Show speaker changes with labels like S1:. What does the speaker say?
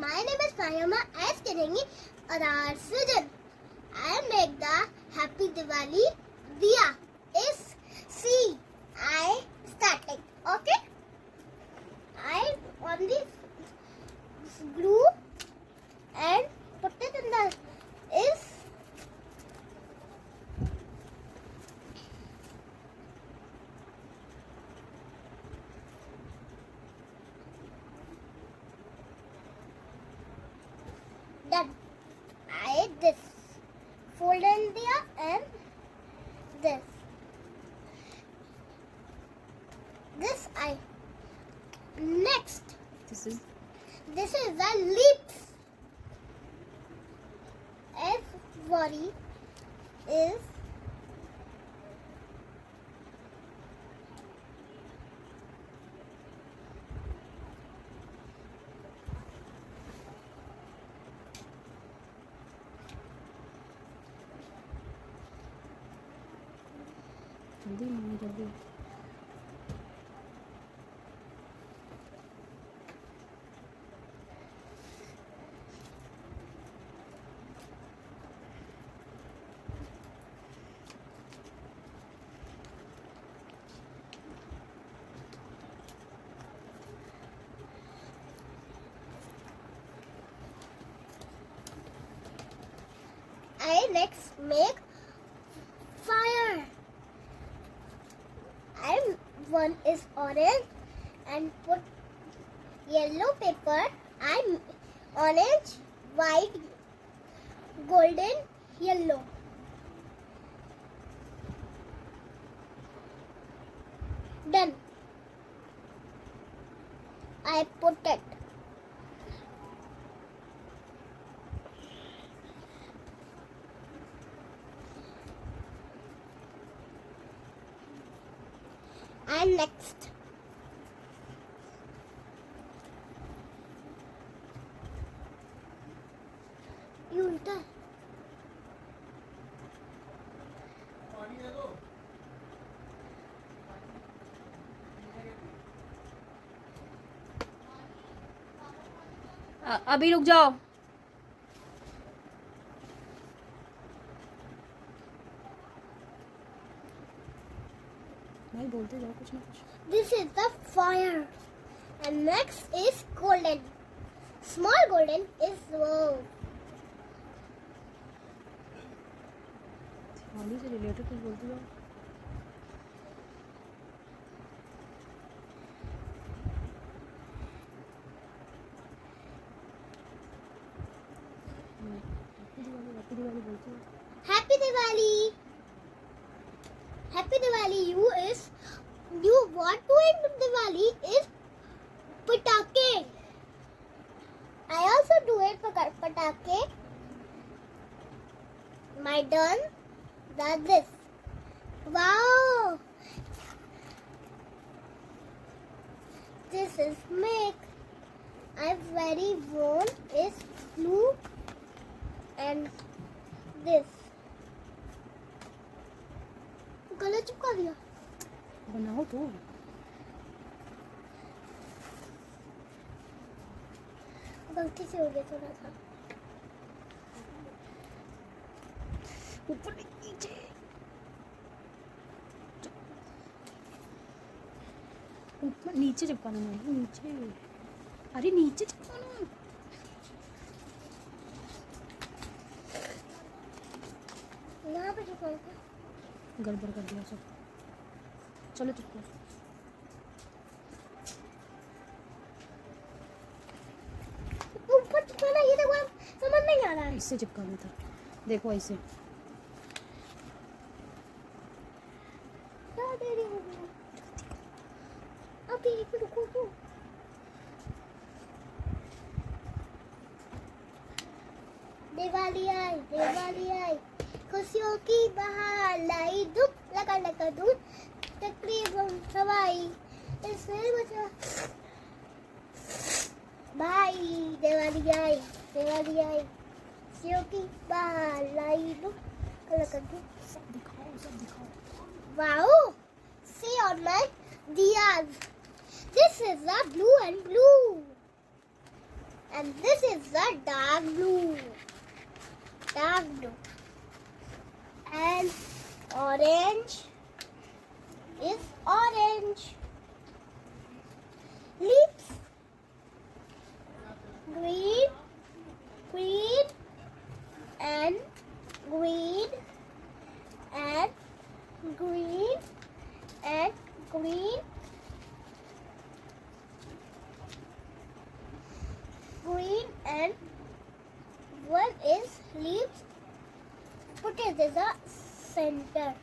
S1: My name is Mahima. I am studying Arar Srijan. I make the Happy Diwali Diya. Is see I starting. Okay. I on this glue and put it in the is done. I this fold in there and this I next
S2: This is
S1: the lips. F worry is
S2: जल्दी माही जल्दी.
S1: I next make fire. And one is orange and put yellow paper and orange, white, golden, yellow. Done. I put it. And next you उल्टा
S2: अभी रुक जाओ. भाई बोलते जाओ कुछ ना कुछ.
S1: This is the fire. And next is golden. Small golden is
S2: Diwali से रिलेटेड कुछ बोलते जाओ. हैप्पी दिवाली बोलते हो.
S1: Happy Diwali. Happy Diwali. You what to eat with Diwali is patake. I also do it for patake. My done does this. Wow. This is make. I very want is blue and this. गला चिपका दिया.
S2: बनाओ तो.
S1: गलती से हो गया थोड़ा सा.
S2: ऊपर नीचे. ऊपर नीचे चिपकाना है. नीचे. अरे नीचे चिपकाना.
S1: यहाँ पे चिपका दो.
S2: गड़बड़ कर दिया सब. चलो चिपको.
S1: ऊपर चिपकाना. ये देखो समझ नहीं आ रहा है.
S2: इससे चिपकाना था. देखो ऐसे.
S1: क्या देरी हो गई. अभी एक रुको तो. दिवाली आई खुशियों की बहार लाई. धूप लगा धूप तकरीबन सवाई. इससे बचा भाई. दिवाली आई खुशियों की बहार लाई. धूप लगा धूप.
S2: सब दिखाओ.
S1: Wow! See on my Diyas. This is the blue and blue. And this is the dark blue. Dark blue. And orange is orange. Leaves. Green, green, and green, and green, and green, green, and one is leaves. Put it in the center.